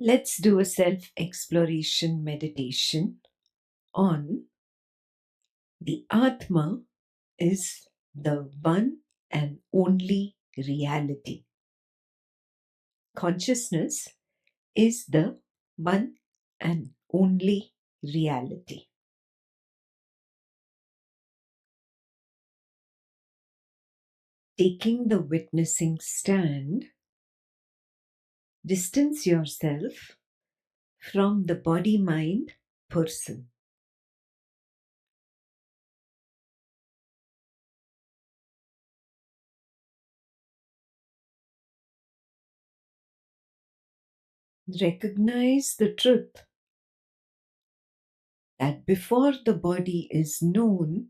Let's do a self-exploration meditation on the Atma is the one and only reality. Consciousness is the one and only reality. Taking the witnessing stand, distance yourself from the body-mind person. Recognize the truth that before the body is known,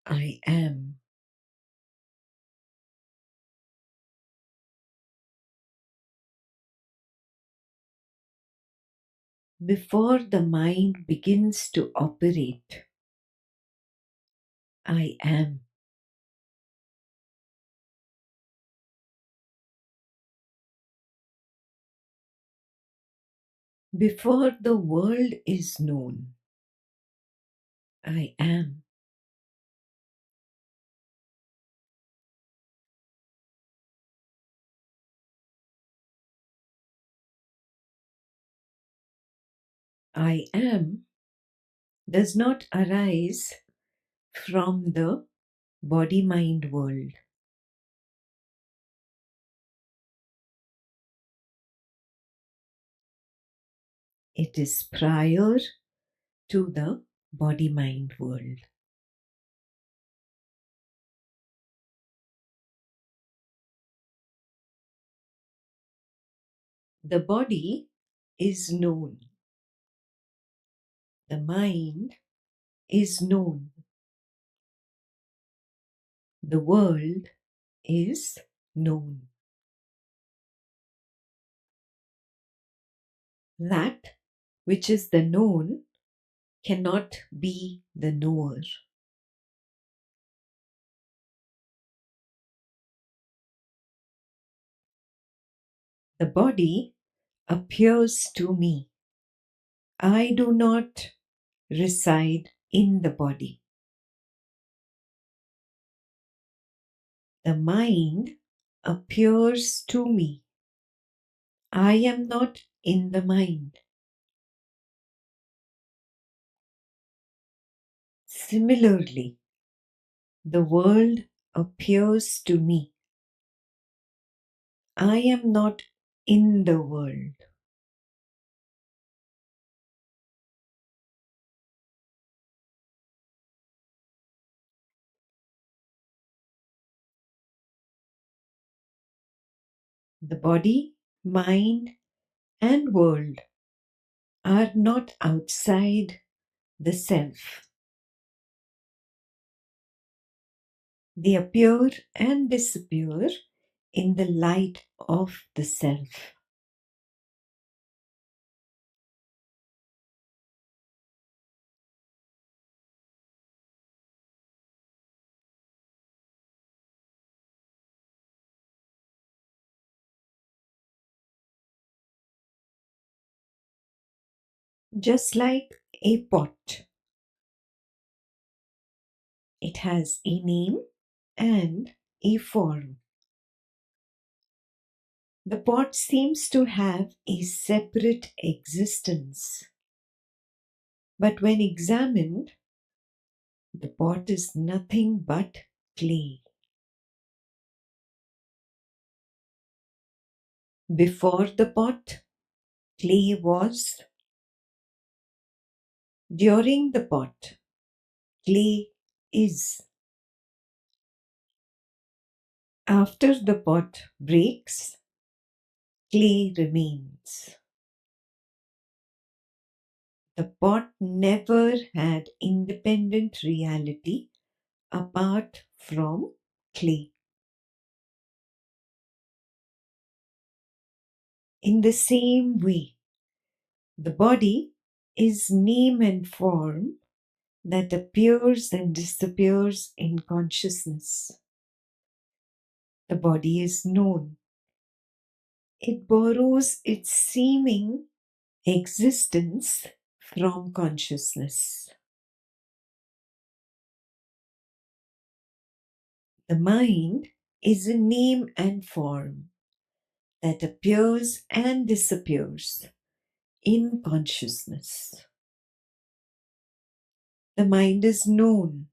I am. Before the mind begins to operate, I am. Before the world is known, I am. I am does not arise from the body-mind world. It is prior to the body-mind world. The body is known. The mind is known. The world is known. That which is the known cannot be the knower. The body appears to me. I do not reside in the body. The mind appears to me. I am not in the mind. Similarly, the world appears to me. I am not in the world. The body, mind, and world are not outside the self. They appear and disappear in the light of the self. Just like a pot, it has a name and a form. The pot seems to have a separate existence, but when examined, the pot is nothing but clay. Before the pot, clay was. During the pot, clay is. After the pot breaks, clay remains. The pot never had independent reality apart from clay. In the same way, the body is name and form that appears and disappears in consciousness. The body is known. It borrows its seeming existence from consciousness. The mind is a name and form that appears and disappears in consciousness. The mind is known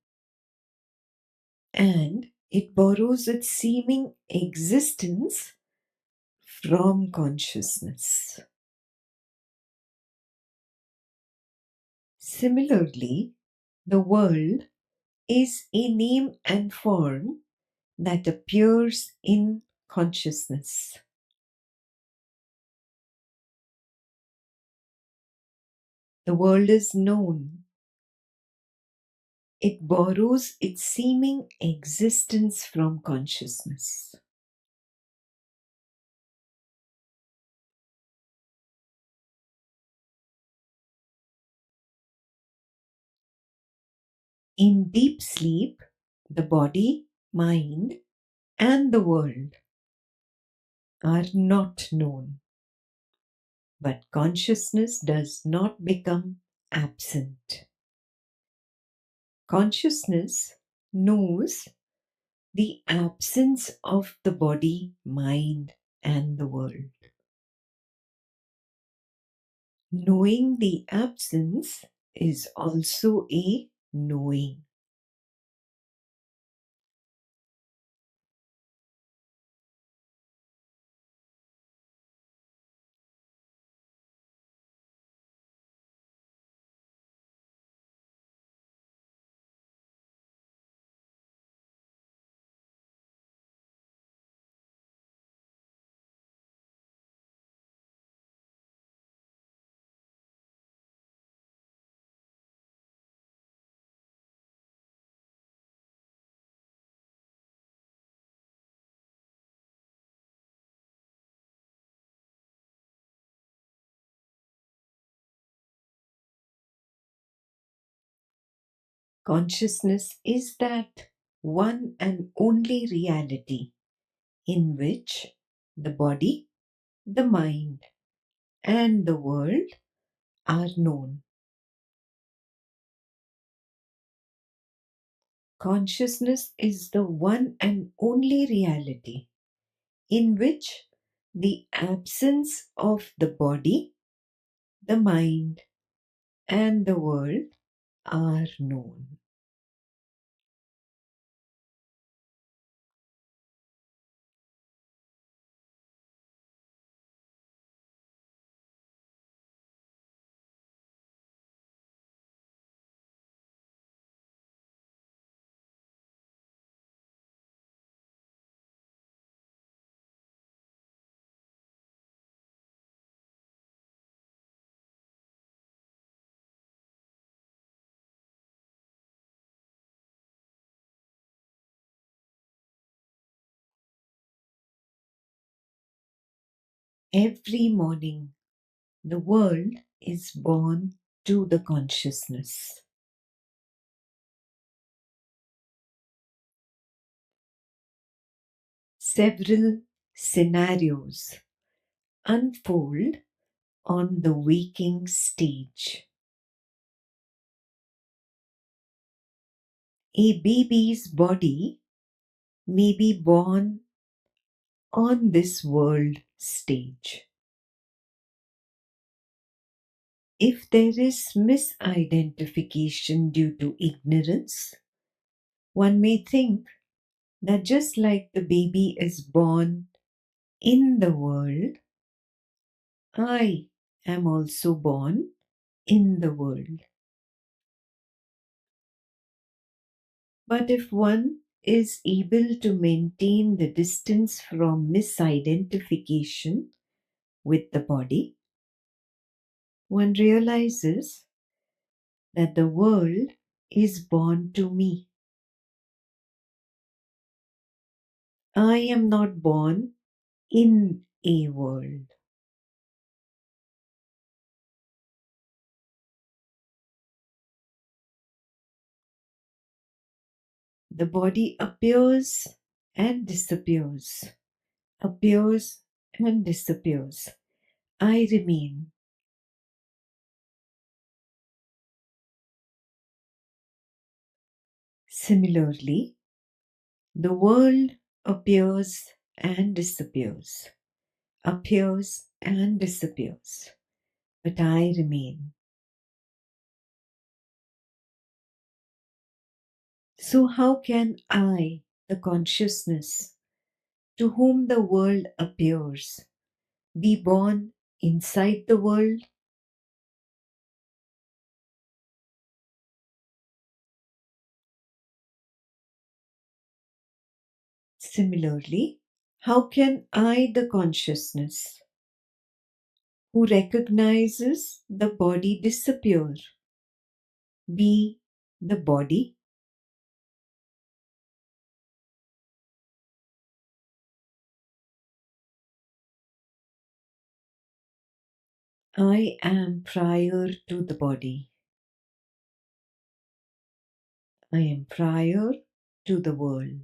and it borrows its seeming existence from consciousness. Similarly, the world is a name and form that appears in consciousness. The world is known. It borrows its seeming existence from consciousness. In deep sleep, the body, mind, and the world are not known. But consciousness does not become absent. Consciousness knows the absence of the body, mind, and the world. Knowing the absence is also a knowing. Consciousness is that one and only reality in which the body, the mind, and the world are known. Consciousness is the one and only reality in which the absence of the body, the mind, and the world are known. Every morning, the world is born to the consciousness. Several scenarios unfold on the waking stage. A baby's body may be born on this world stage. If there is misidentification due to ignorance, one may think that just like the baby is born in the world, I am also born in the world. But if one is able to maintain the distance from misidentification with the body, one realizes that the world is born to me. I am not born in a world. The body appears and disappears, appears and disappears. I remain. Similarly, the world appears and disappears, appears and disappears, but I remain. So, how can I, the consciousness to whom the world appears, be born inside the world? Similarly, how can I, the consciousness who recognizes the body disappear, be the body? I am prior to the body. I am prior to the world.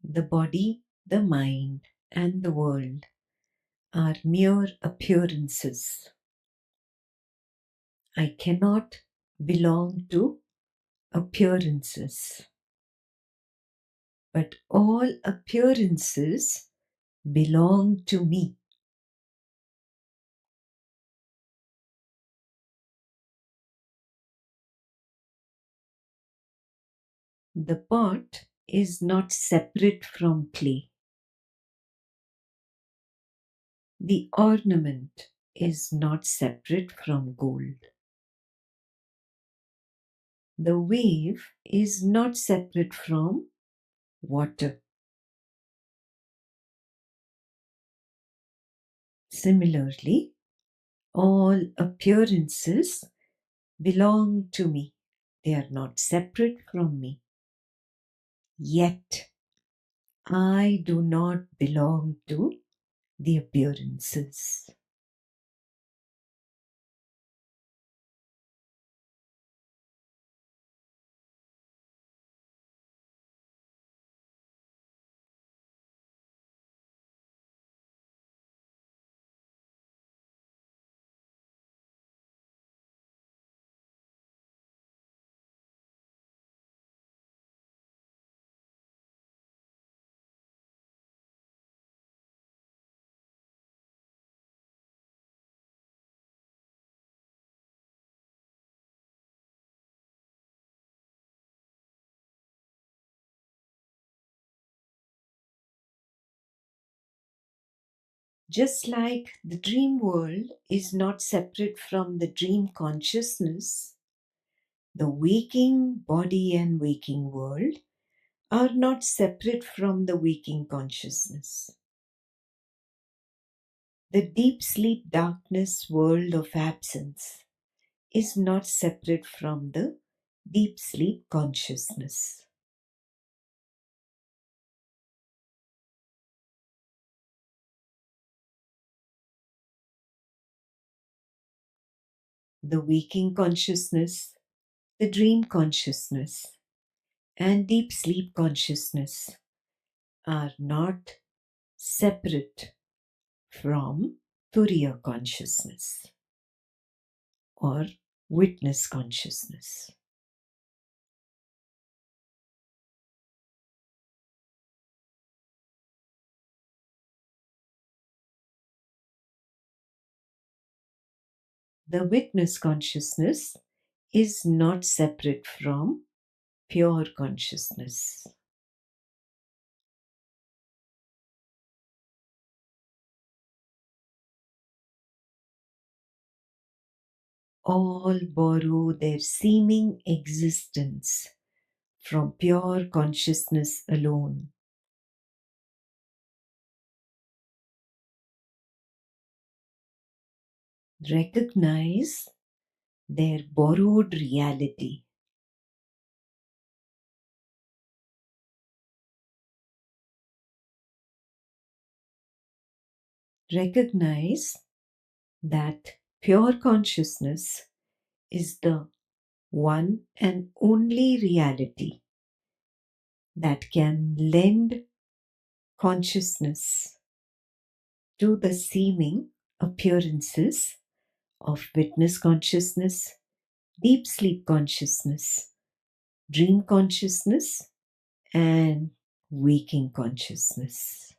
The body, the mind, and the world are mere appearances. I cannot belong to appearances, but all appearances belong to me. The pot is not separate from clay. The ornament is not separate from gold. The wave is not separate from water. Similarly, all appearances belong to me. They are not separate from me. Yet, I do not belong to the appearances. Just like the dream world is not separate from the dream consciousness, the waking body and waking world are not separate from the waking consciousness. The deep sleep darkness world of absence is not separate from the deep sleep consciousness. The waking consciousness, the dream consciousness, and deep sleep consciousness are not separate from Turiya consciousness or witness consciousness. The witness consciousness is not separate from pure consciousness. All borrow their seeming existence from pure consciousness alone. Recognize their borrowed reality. Recognize that pure consciousness is the one and only reality. that can lend consciousness to the seeming appearances of witness consciousness, deep sleep consciousness, dream consciousness, and waking consciousness.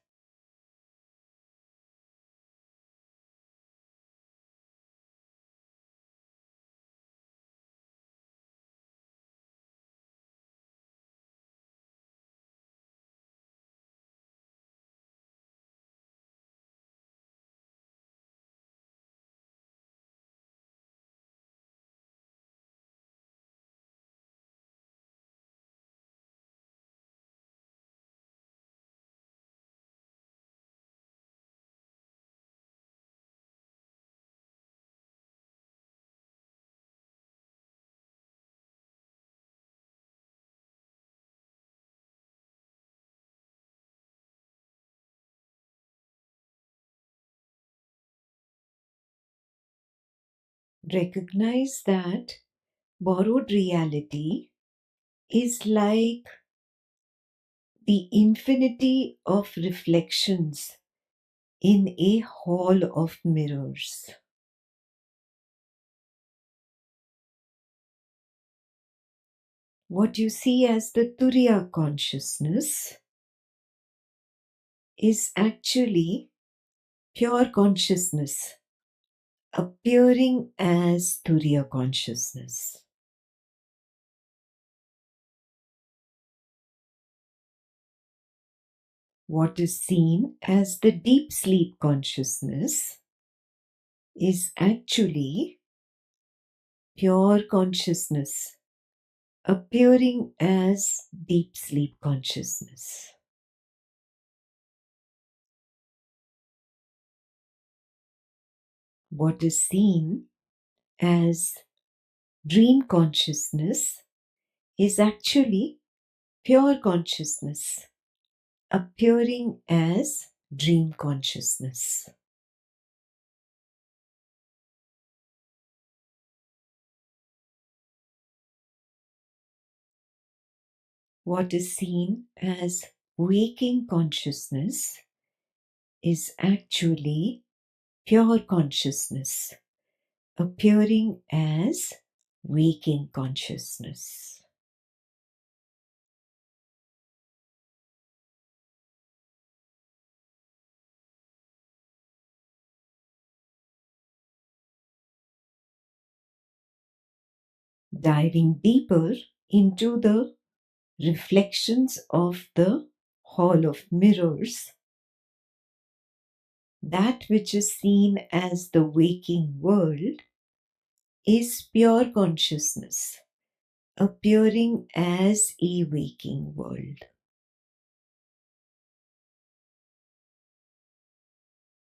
Recognize that borrowed reality is like the infinity of reflections in a hall of mirrors. What you see as the Turiya consciousness is actually pure consciousness appearing as Turiya consciousness. What is seen as the deep sleep consciousness is actually pure consciousness appearing as deep sleep consciousness. What is seen as dream consciousness is actually pure consciousness appearing as dream consciousness. What is seen as waking consciousness is actually pure consciousness appearing as waking consciousness. Diving deeper into the reflections of the hall of mirrors, that which is seen as the waking world is pure consciousness appearing as a waking world.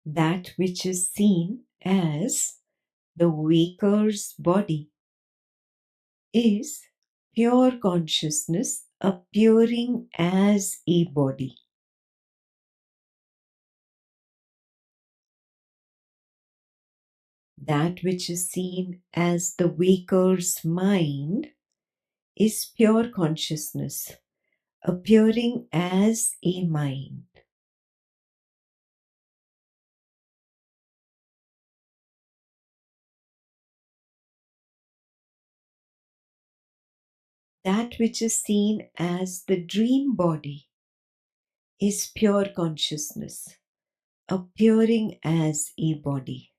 That which is seen as the waker's body is pure consciousness appearing as a body. That which is seen as the waker's mind is pure consciousness appearing as a mind. That which is seen as the dream body is pure consciousness appearing as a body.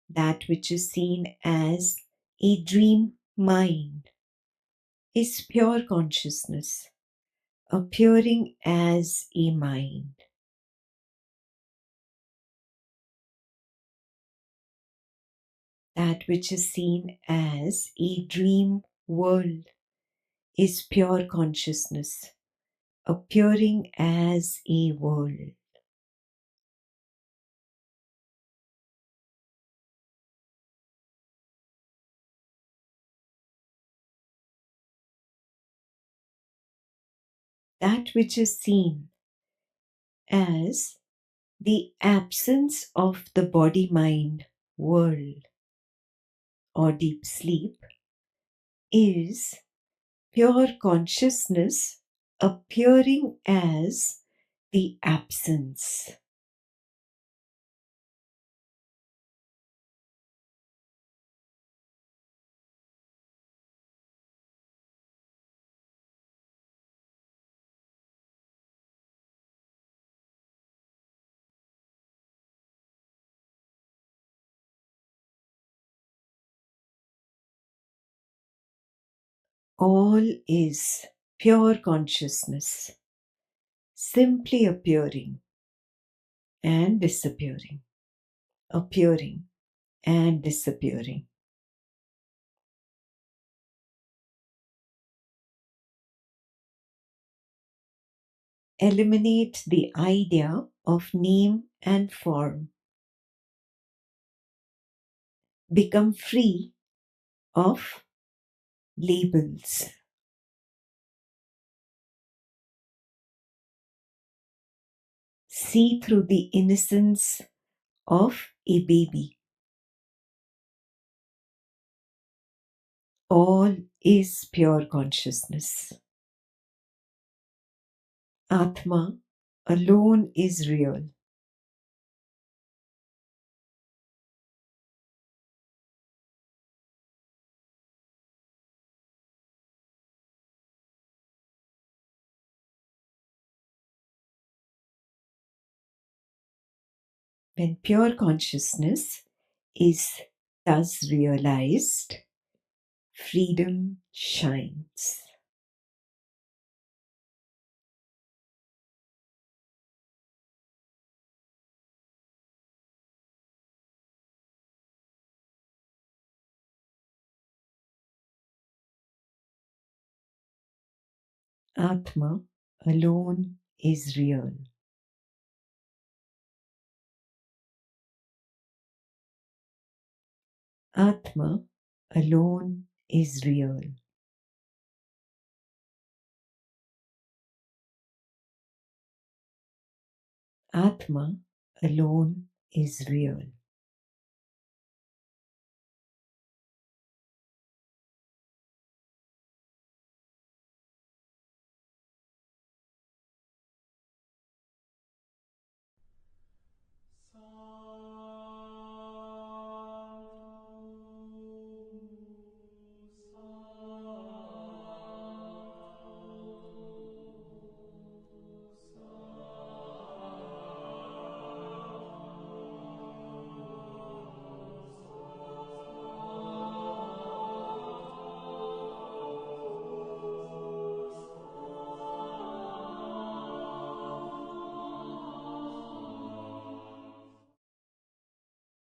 That which is seen as a dream mind is pure consciousness appearing as a mind. That which is seen as a dream world is pure consciousness appearing as a world. That which is seen as the absence of the body mind world or deep sleep is pure consciousness appearing as the absence. All is pure consciousness, simply appearing and disappearing, appearing and disappearing. Eliminate the idea of name and form. Become free of labels. See through the innocence of a baby. All is pure consciousness. Atma alone is real. When pure consciousness is thus realized, freedom shines. Atma alone is real. Atma alone is real. Atma alone is real.